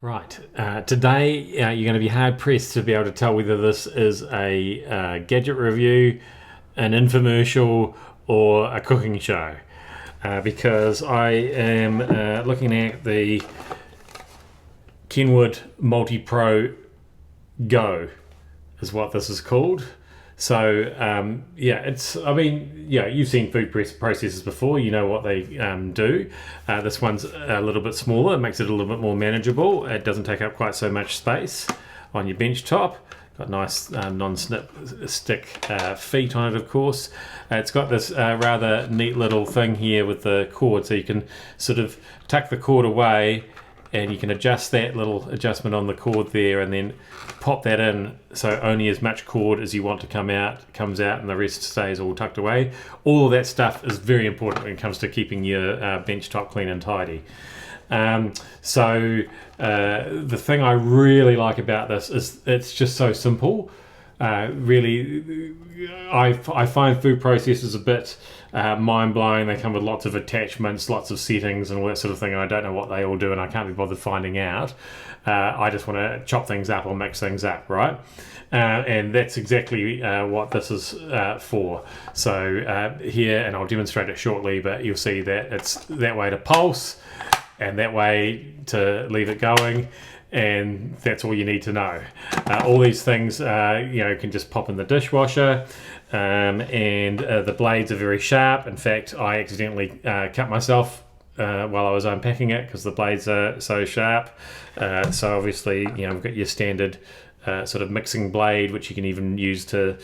Right. Today, you're going to be hard pressed to be able to tell whether this is a gadget review, an infomercial, or a cooking show. Because I am looking at the Kenwood MultiPro Go, is what this is called. So you've seen food processors before. You know what they do. This one's a little bit smaller. It makes it a little bit more manageable. It doesn't take up quite so much space on your bench top. Got nice non-snip stick feet on it, of course. It's got this rather neat little thing here with the cord, so you can sort of tuck the cord away and you can adjust that little adjustment on the cord there and then pop that in, so only as much cord as you want to comes out and the rest stays all tucked away. All of that stuff is very important when it comes to keeping your bench top clean and tidy. The thing I really like about this is it's just so simple. Really, I find food processors a bit mind-blowing. They come with lots of attachments, lots of settings and all that sort of thing, and I don't know what they all do and I can't be bothered finding out. I just want to chop things up or mix things up, right? And that's exactly what this is for. So here, and I'll demonstrate it shortly, but you'll see that it's that way to pulse and that way to leave it going, and that's all you need to know. All these things can just pop in the dishwasher, and the blades are very sharp. In fact, I accidentally cut myself while I was unpacking it because the blades are so sharp. So obviously, we've got your standard sort of mixing blade, which you can even use to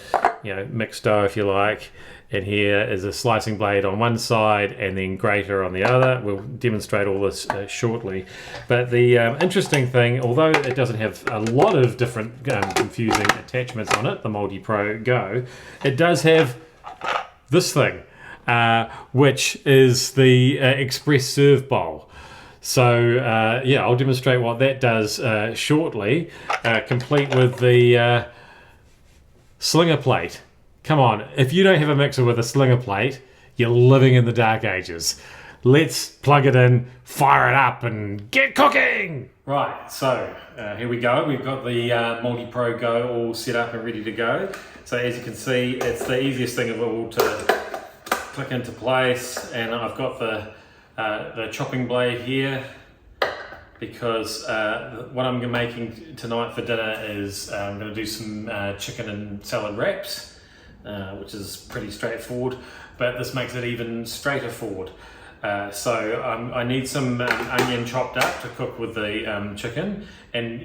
mix dough if you like. And here is a slicing blade on one side and then grater on the other. We'll demonstrate all this shortly. But the interesting thing, although it doesn't have a lot of different confusing attachments on it, the MultiPro Go, it does have this thing, which is the express serve bowl. So I'll demonstrate what that does shortly, complete with the slinger plate. Come on, if you don't have a mixer with a slinger plate, you're living in the dark ages. Let's plug it in, fire it up, and get cooking! Right, so here we go. We've got the MultiPro Go all set up and ready to go. So as you can see, it's the easiest thing of all to click into place, and I've got the chopping blade here because what I'm making tonight for dinner is I'm going to do some chicken and salad wraps. Which is pretty straightforward, but this makes it even straighter forward. I need some onion chopped up to cook with the chicken, and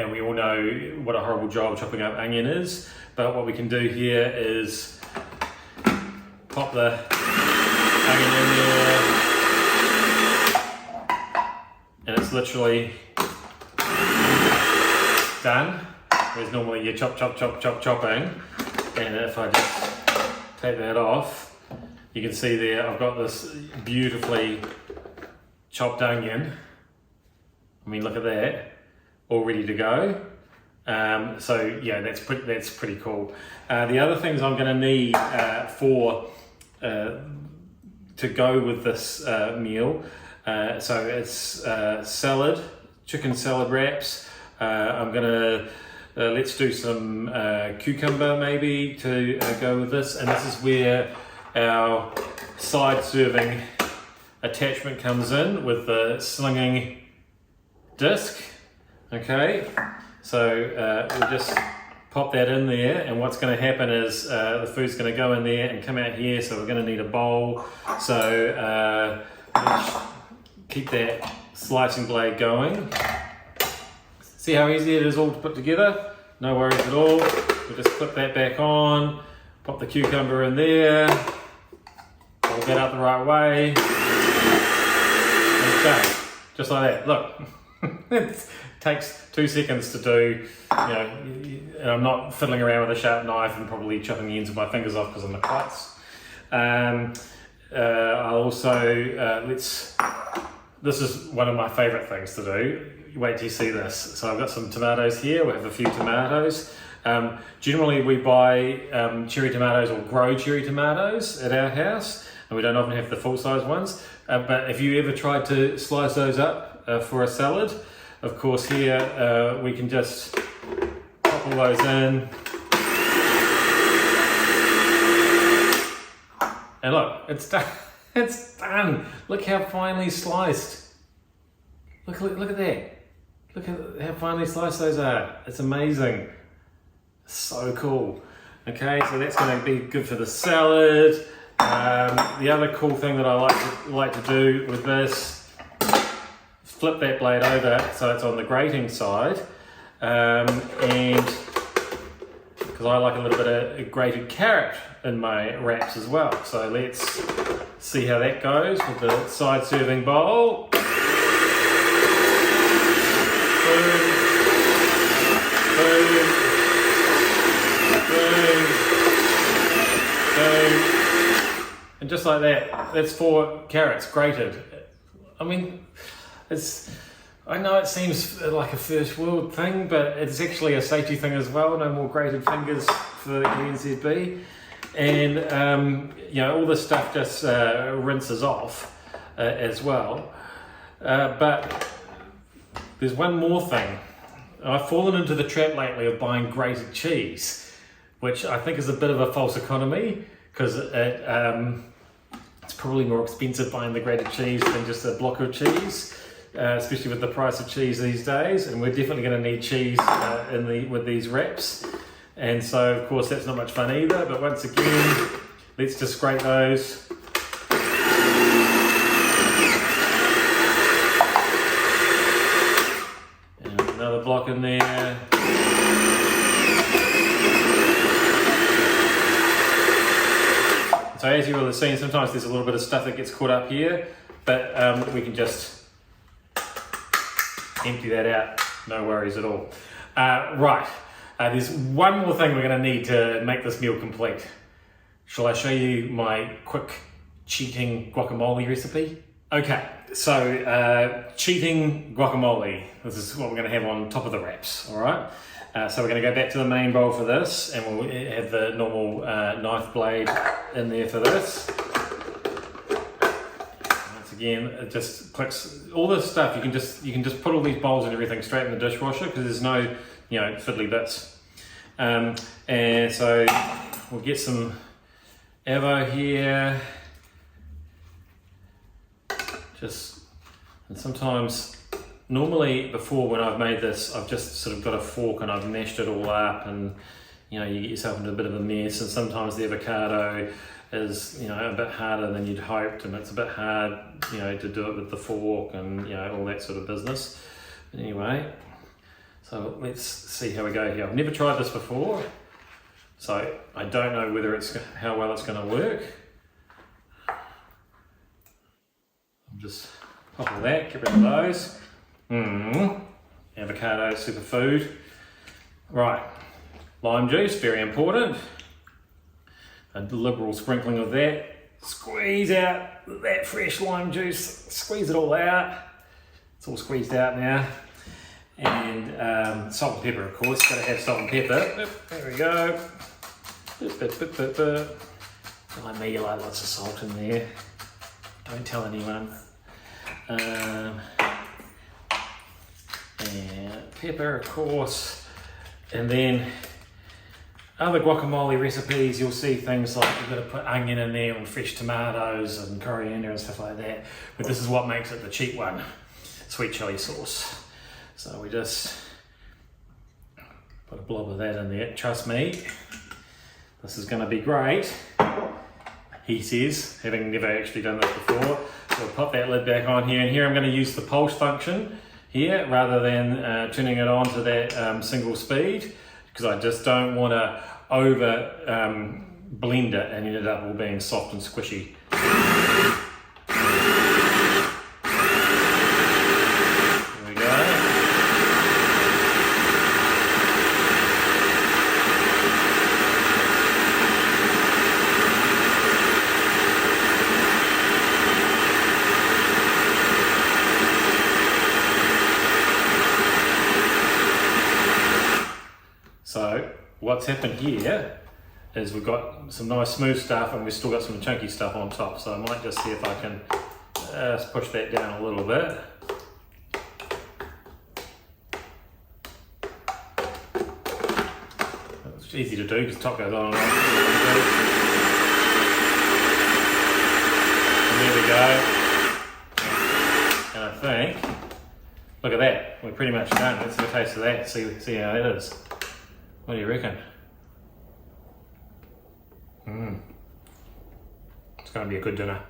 we all know what a horrible job chopping up onion is, but what we can do here is pop the onion in there, and it's literally done. Whereas normally you chopping. And if I just take that off, you can see there I've got this beautifully chopped onion. I mean, look at that, all ready to go. That's pretty cool. The other things I'm going to need to go with this meal, so it's salad, chicken salad wraps. I'm going to let's do some cucumber maybe to go with this, and this is where our side serving attachment comes in with the slinging disc. Okay, so we'll just pop that in there, and what's going to happen is the food's going to go in there and come out here, so we're going to need a bowl. So let's keep that slicing blade going. See how easy it is all to put together? No worries at all. We'll just clip that back on, pop the cucumber in there, hold that up the right way. Okay, just like that. Look, it takes 2 seconds to do, and I'm not fiddling around with a sharp knife and probably chopping the ends of my fingers off because I'm a klutz. I'll also, this is one of my favourite things to do. Wait till you see this. So I've got some tomatoes here. We have a few tomatoes. Generally we buy cherry tomatoes or grow cherry tomatoes at our house, and we don't often have the full size ones. But if you ever tried to slice those up for a salad, of course here we can just pop all those in. And look, it's done. It's done. Look how finely sliced. Look at that. Look at how finely sliced those are. It's amazing. So cool. Okay, so that's going to be good for the salad. The other cool thing that I like to do with this, flip that blade over so it's on the grating side, and because I like a little bit of grated carrot in my wraps as well. So let's see how that goes with the side serving bowl. Boom, boom, boom, boom. And just like that, that's 4 carrots grated. I mean, I know it seems like a first world thing, but it's actually a safety thing as well. No more grated fingers for glennzb. And all this stuff just rinses off as well. But there's one more thing. I've fallen into the trap lately of buying grated cheese, which I think is a bit of a false economy, because it's probably more expensive buying the grated cheese than just a block of cheese, especially with the price of cheese these days. And we're definitely going to need cheese with these wraps. And so, of course, that's not much fun either. But once again, let's just scrape those. And another block in there. So as you will have seen, sometimes there's a little bit of stuff that gets caught up here, but we can just empty that out, no worries at all. Right, there's one more thing we're going to need to make this meal complete. Shall I show you my quick cheating guacamole recipe? Okay, so cheating guacamole. This is what we're going to have on top of the wraps, all right? So we're going to go back to the main bowl for this, and we'll have the normal knife blade in there for this. Once again, it just clicks. All this stuff you can just put all these bowls and everything straight in the dishwasher, because there's no fiddly bits. And so we'll get some avo here. And sometimes. Normally, before when I've made this, I've just sort of got a fork and I've mashed it all up, and you get yourself into a bit of a mess. And sometimes the avocado is a bit harder than you'd hoped, and it's a bit hard to do it with the fork and all that sort of business. But anyway, so let's see how we go here. I've never tried this before, so I don't know how well it's going to work. I'll just pop all that, get rid of those. Avocado superfood. Right, lime juice, very important. A liberal sprinkling of that. Squeeze out that fresh lime juice, squeeze it all out. It's all squeezed out now. And salt and pepper, of course, gotta have salt and pepper. There we go. Like me, you like lots of salt in there. Don't tell anyone. And pepper, of course, and then other guacamole recipes, you'll see things like you've got to put onion in there and fresh tomatoes and coriander and stuff like that, but this is what makes it the cheap one, sweet chili sauce. So we just put a blob of that in there. Trust me, this is going to be great, he says, having never actually done this before. So we'll pop that lid back on here, and here I'm going to use the pulse function here rather than turning it on to that single speed, because I just don't want to over blend it and end it up all being soft and squishy. There we go. So what's happened here is we've got some nice smooth stuff and we've still got some chunky stuff on top. So I might just see if I can push that down a little bit. It's easy to do because the top goes on and on. And there we go. And I think, look at that, we're pretty much done. Let's have a taste of that, see how that is. What do you reckon? It's going to be a good dinner.